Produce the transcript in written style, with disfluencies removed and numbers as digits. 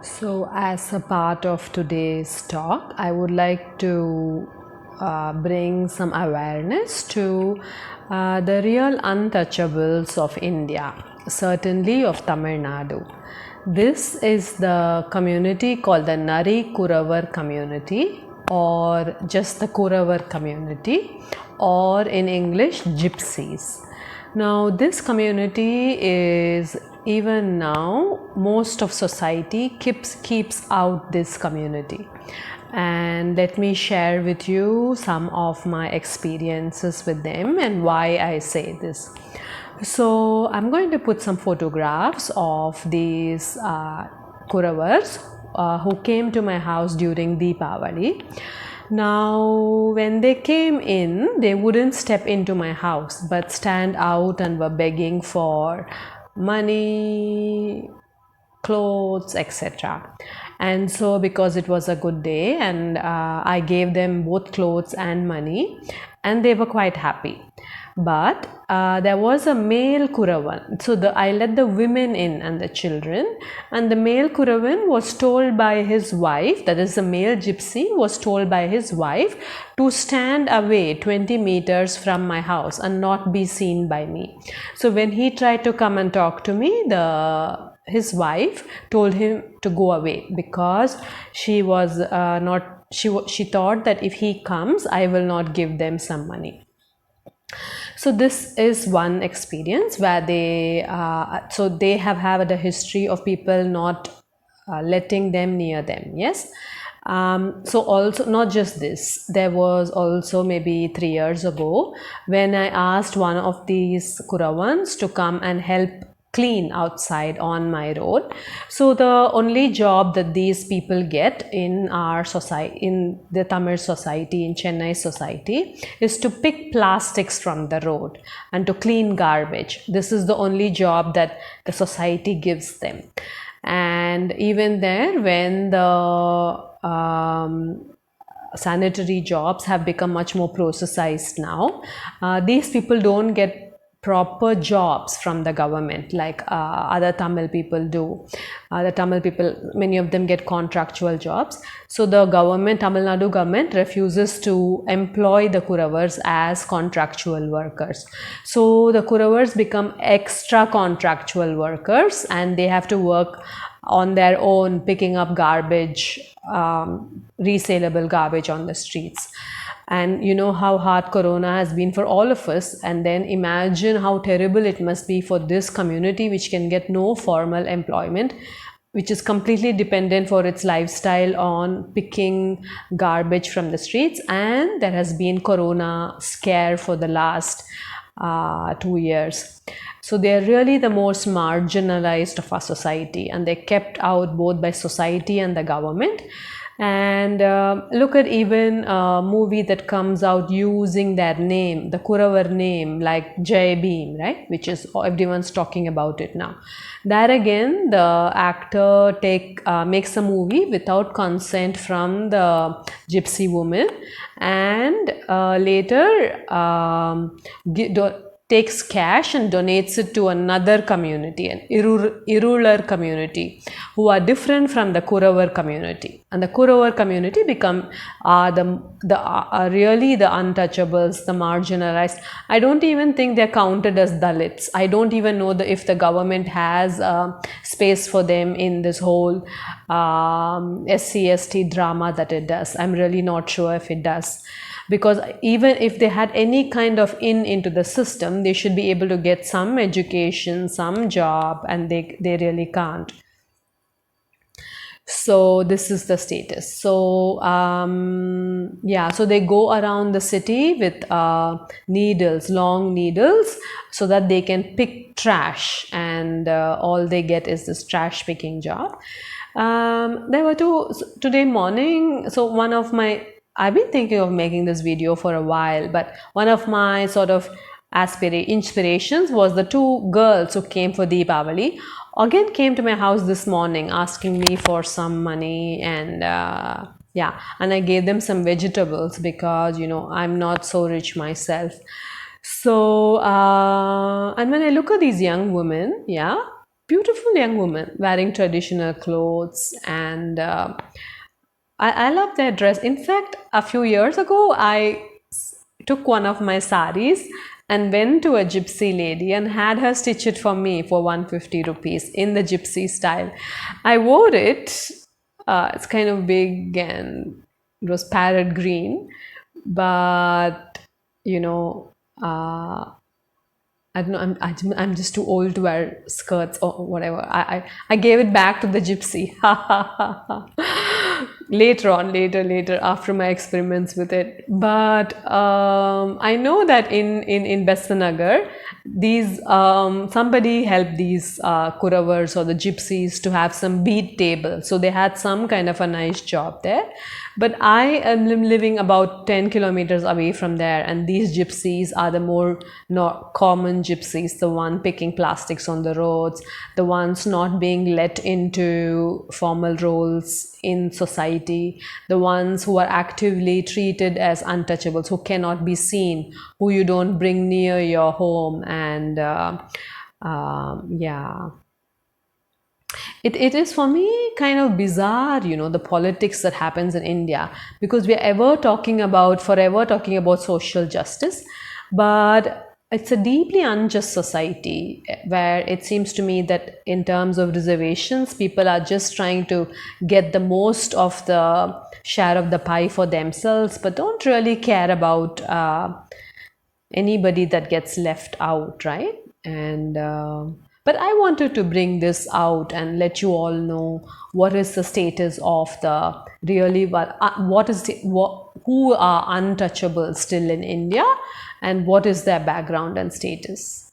So, as a part of today's talk, I would like to bring some awareness to the real untouchables of India, certainly of Tamil Nadu. This is the community called the Nari Kuravar community, or just the Kuravar community, or in English, Gypsies. Now, this community is even now most of society keeps out this community, and let me share with you some of my experiences with them and why I say this. So, I'm going to put some photographs of these Kuravars who came to my house during Deepavali. Now, when they came in, they wouldn't step into my house but stand out and were begging for money, clothes, etc. And so, because it was a good day, and I gave them both clothes and money, and they were quite happy. But there was a male Kuravan. So I let the women in and the children, and the male Kuravan was told by his wife, that is the male gypsy, was told by his wife to stand away 20 meters from my house and not be seen by me. So when he tried to come and talk to me, his wife told him to go away because she was not she thought that if he comes, I will not give them some money. So this is one experience where they have had a history of people not letting them near them. Yes. So also not just this, there was also maybe 3 years ago when I asked one of these Kuravans to come and help clean outside on my road. So the only job that these people get in our society, in the Tamil society, in Chennai society, is to pick plastics from the road and to clean garbage. This is the only job that the society gives them. And even there, when the sanitary jobs have become much more processized now, these people don't get proper jobs from the government like other Tamil people do. The Tamil people, many of them get contractual jobs. So the government, Tamil Nadu government, refuses to employ the Kuravars as contractual workers. So the Kuravars become extra contractual workers and they have to work on their own, picking up garbage, resaleable garbage on the streets. And you know how hard Corona has been for all of us, and then imagine how terrible it must be for this community which can get no formal employment, which is completely dependent for its lifestyle on picking garbage from the streets. And there has been Corona scare for the last 2 years. So they are really the most marginalized of our society, and they're kept out both by society and the government. And look at even a movie that comes out using their name, the Kuravar name, like Jai Bhim, right? Which is everyone's talking about it now. There again, the actor makes a movie without consent from the gypsy woman, and later takes cash and donates it to another community, an Irular community, who are different from the Kuravar community. And the Kuravar community become really the untouchables, the marginalized. I don't even think they're counted as Dalits. I don't even know if the government has space for them in this whole SC/ST drama that it does. I'm really not sure if it does. Because even if they had any kind of into the system, they should be able to get some education, some job, and they really can't. So this is the status. So so they go around the city with needles, long needles, so that they can pick trash, and all they get is this trash picking job. There were today morning. So I've been thinking of making this video for a while, but one of my sort of inspirations was the two girls who came for Deepavali. Again came to my house this morning asking me for some money, and and I gave them some vegetables because I'm not so rich myself. So and when I look at these young women, beautiful young women wearing traditional clothes, and I love their dress. In fact, a few years ago, I took one of my saris and went to a gypsy lady and had her stitch it for me for 150 rupees in the gypsy style. I wore it. It's kind of big and it was parrot green, but you know, I don't know. I'm just too old to wear skirts or whatever. I gave it back to the gypsy. Later on, later after my experiments with it. But I know that in Besanagar, these somebody helped these Kuravars or the gypsies to have some bead table. So they had some kind of a nice job there. But I am living about 10 kilometers away from there, and these gypsies are the more not common gypsies, the one picking plastics on the roads, the ones not being let into formal roles in society, the ones who are actively treated as untouchables, who cannot be seen, who you don't bring near your home, and yeah. It is for me kind of bizarre, the politics that happens in India, because we are forever talking about social justice, but it's a deeply unjust society where it seems to me that in terms of reservations, people are just trying to get the most of the share of the pie for themselves, but don't really care about anybody that gets left out, right? And but I wanted to bring this out and let you all know what is the status of the really what is who are untouchables still in India, and what is their background and status.